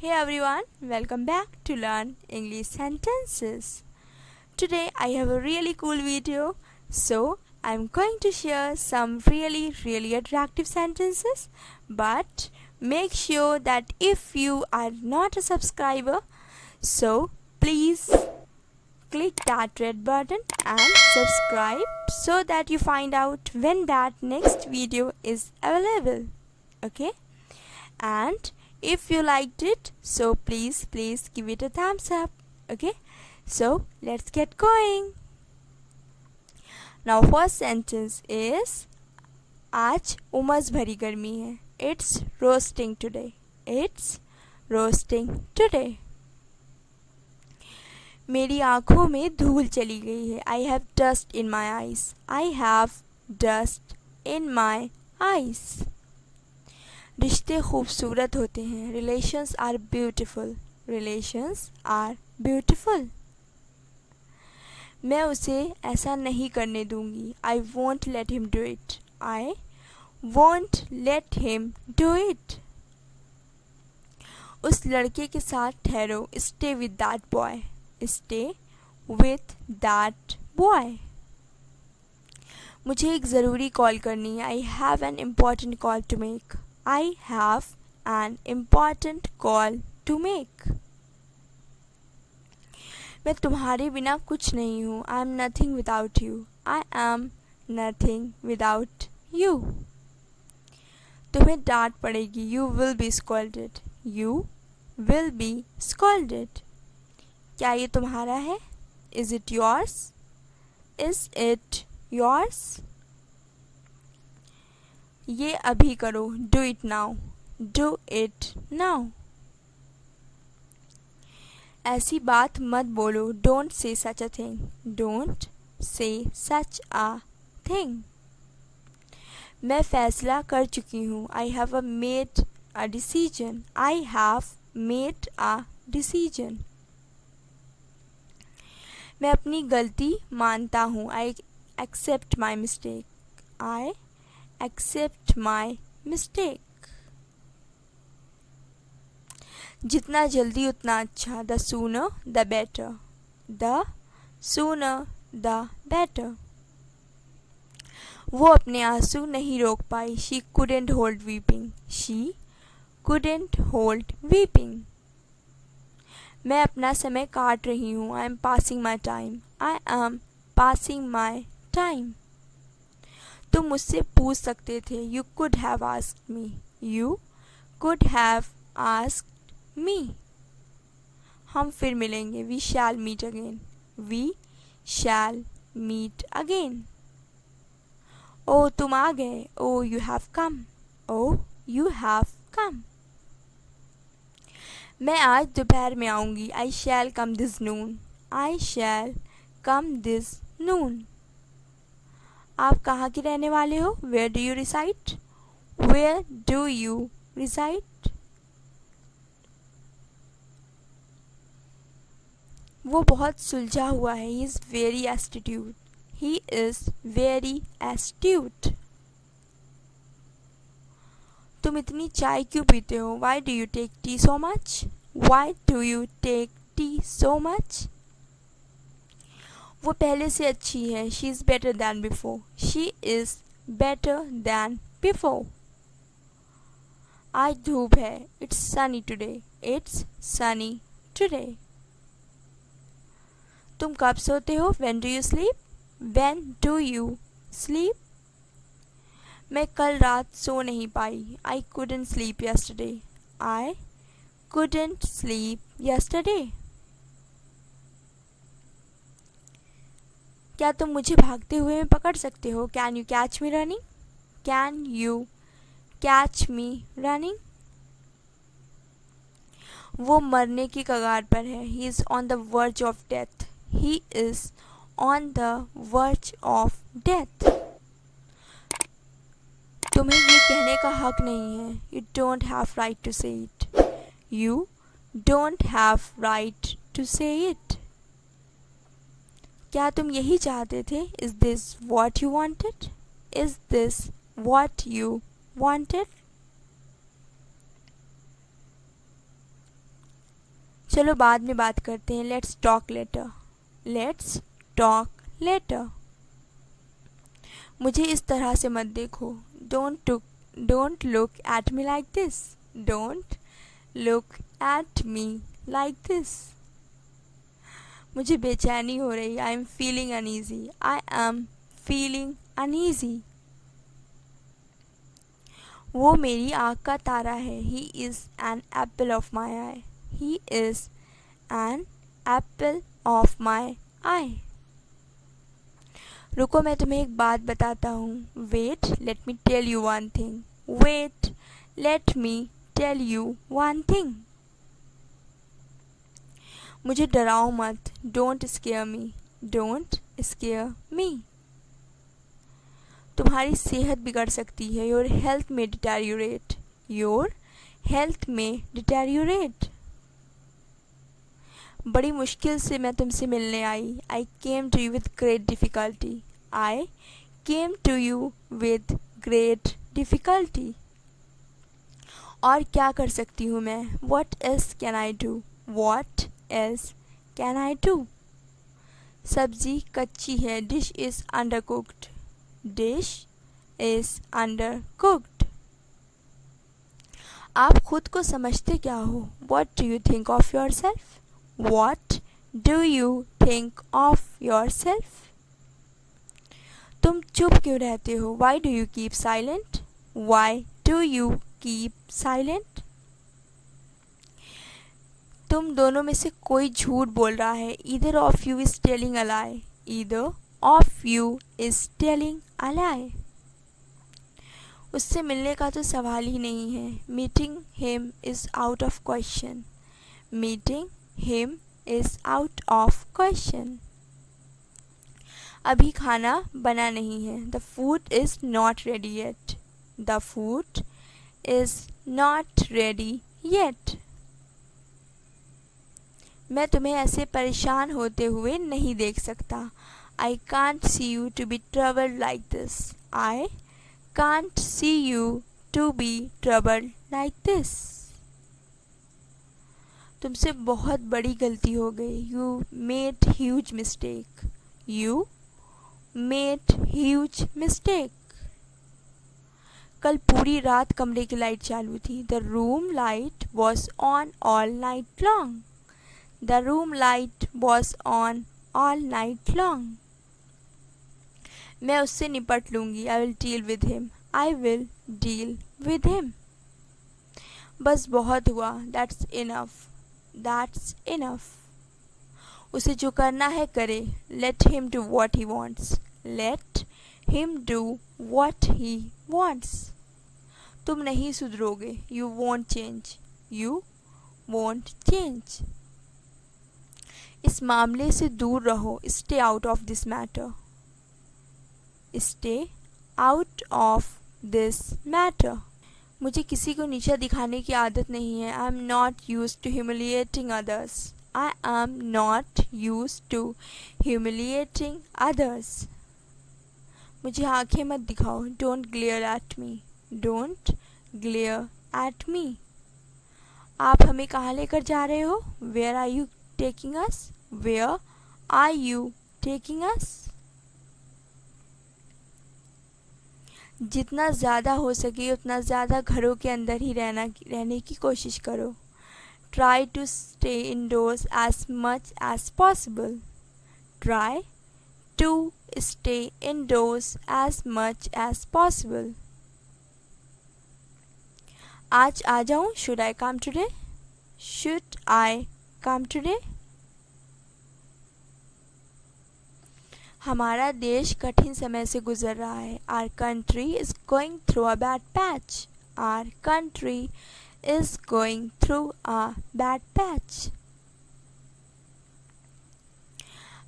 Hey everyone, welcome back to Learn English Sentences. Today I have a really cool video, so I'm going to share some really attractive sentences. But make sure that if you are not a subscriber, so please click that red button and subscribe so that you find out when that next video is available. Okay? And if you liked it, so please give it a thumbs up. Okay, so let's get going. Now first sentence is आज उमस भरी गर्मी है. It's roasting today. It's roasting today. मेरी आँखों में धूल चली गई है. I have dust in my eyes. I have dust in my eyes. रिश्ते खूबसूरत होते हैं. Relations are beautiful. Relations are beautiful. मैं उसे ऐसा नहीं करने दूंगी. I won't let him do it. I won't let him do it. उस लड़के के साथ ठहरो. Stay with that boy. Stay with that boy. मुझे एक ज़रूरी कॉल करनी है. I have an important call to make. I have an important call to make. मैं तुम्हारे बिना कुछ नहीं हूँ. I am nothing without you. I am nothing without you. तुम्हें डांट पड़ेगी. You will be scolded. You will be scolded. क्या ये तुम्हारा है? Is it yours? Is it yours? ये अभी करो. Do it now. Do it now. ऐसी बात मत बोलो. Don't say such a thing. Don't say such a thing. मैं फैसला कर चुकी हूँ. I have made a decision. I have made a decision. मैं अपनी गलती मानता हूँ. I accept my mistake. आई accept my mistake. जितना जल्दी उतना अच्छा. The sooner the better. The sooner the better. वो अपने आंसू नहीं रोक पाई. She couldn't hold weeping. She couldn't hold weeping. मैं अपना समय काट रही हूँ. I am passing my time. I am passing my time. तुम मुझसे पूछ सकते थे. You could have asked me. You could have asked me. हम फिर मिलेंगे. We shall meet again. We shall meet again. ओह तुम आ गए. Oh you have come. Oh you have come. मैं आज दोपहर में आऊँगी. I shall come this noon. I shall come this noon. आप कहाँ के रहने वाले हो? Where do you reside? Where do you reside? वो बहुत सुलझा हुआ है. He is very astute. He is very astute. तुम इतनी चाय क्यों पीते हो? Why do you take tea so much? Why do you take tea so much? वो पहले से अच्छी है. She is better than before. She is better than before. आज धूप है. It's sunny today. It's sunny today. तुम कब सोते हो? When do you sleep? When do you sleep? मैं कल रात सो नहीं पाई. I couldn't sleep yesterday. I couldn't sleep yesterday. क्या तुम मुझे भागते हुए में पकड़ सकते हो? Can you catch me running? Can you catch me running? वो मरने की कगार पर है. He is on the verge of death. He is on the verge of death. तुम्हें ये कहने का हक नहीं है. You don't have right to say it. You don't have right to say it. क्या तुम यही चाहते थे? Is this what you wanted? Is this what you wanted? चलो बाद में बात करते हैं। Let's talk later. Let's talk later. मुझे इस तरह से मत देखो। Don't look at me like this. Don't look at me like this. मुझे बेचैनी हो रही। I am feeling uneasy. I am feeling uneasy. वो मेरी आँख का तारा है। He is an apple of my eye. He is an apple of my eye. रुको मैं तुम्हें एक बात बताता हूँ। Wait let me tell you one thing. Wait let me tell you one thing. मुझे डराओ मत। Don't scare me. Don't scare me. तुम्हारी सेहत बिगड़ सकती है। Your health may deteriorate. Your health may deteriorate. बड़ी मुश्किल से मैं तुमसे मिलने आई। I came to you with great difficulty. I came to you with great difficulty. और क्या कर सकती हूँ मैं? What else can I do? What else can I do? सब्जी कच्ची है। Dish is undercooked. Dish is undercooked. आप खुद को समझते क्या हो? What do you think of yourself? What do you think of yourself? तुम चुप क्यों रहते हो? Why do you keep silent? Why do you keep silent? तुम दोनों में से कोई झूठ बोल रहा है। Either of you is telling a lie. Either of you is telling a lie. उससे मिलने का तो सवाल ही नहीं है। Meeting him is out of question. Meeting him is out of question. अभी खाना बना नहीं है। The food is not ready yet. The food is not ready yet. मैं तुम्हें ऐसे परेशान होते हुए नहीं देख सकता। I can't see you to be troubled like this. I can't see you to be troubled like this. तुमसे बहुत बड़ी गलती हो गई। You made huge mistake. You made huge mistake. कल पूरी रात कमरे की लाइट चालू थी। The room light was on all night long. The room light was on all night long. मैं उससे निपट लूँगी। I will deal with him. I will deal with him. बस बहुत हुआ। That's enough. That's enough. उसे जो करना है करे। Late him do what he wants. Late him do what he wants. तुम नहीं सुधरोगे। You won't change. You won't change. इस मामले से दूर रहो। Stay out of this matter. Stay out of this matter. मुझे किसी को नीचा दिखाने की आदत नहीं है। I am not use to humiliating others. I am not use to humiliating others. मुझे आंखें मत दिखाओ। Don't glare at me. Don't glare at me. आप हमें कहाँ लेकर जा रहे हो? Where are you taking us? Where are you taking us? जितना ज़्यादा हो सके उतना ज़्यादा घरों के अंदर ही रहने की कोशिश करो। Try to stay indoors as much as possible. Try to stay indoors as much as possible. आज आ जाऊँ? Should I come today? Should I come today? हमारा देश कठिन समय से गुजर रहा है। Our country is going through a bad patch. Our country is going through a bad patch.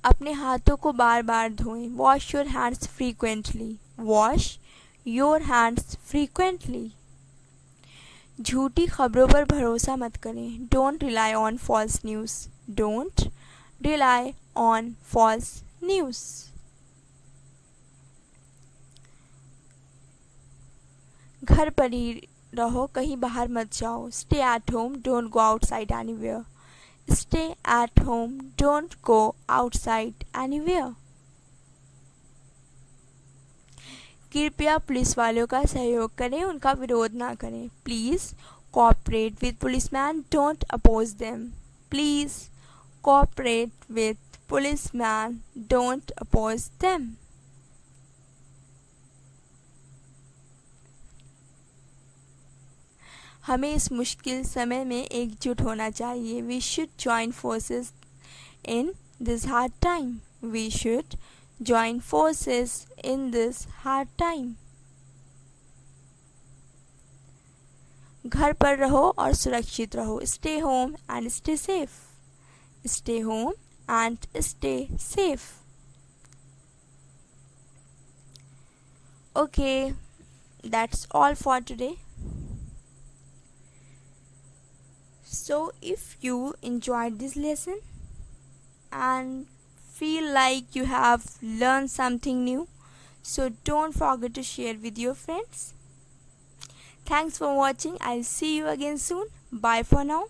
अपने हाथों को बार बार धोएं। Wash your hands frequently. Wash your hands frequently. झूठी खबरों पर भरोसा मत करें। Don't rely on false news. Don't rely on false news. घर पर ही रहो। कहीं बाहर मत जाओ। Stay at home. Don't go outside anywhere. Stay at home. Don't go outside anywhere. कृपया पुलिस वालों का सहयोग करें, उनका विरोध ना करें. Please cooperate with policemen. Don't oppose them. Please cooperate with policemen. Don't oppose them. हमें इस मुश्किल समय में एकजुट होना चाहिए. We should join forces in this hard time. We should join forces in this hard time. घर पर रहो और सुरक्षित रहो. Stay home and stay safe. Stay home and stay safe. Okay, that's all for today. So if you enjoyed this lesson and feel like you have learned something new, so don't forget to share with your friends. Thanks for watching. I'll see you again soon. Bye for now.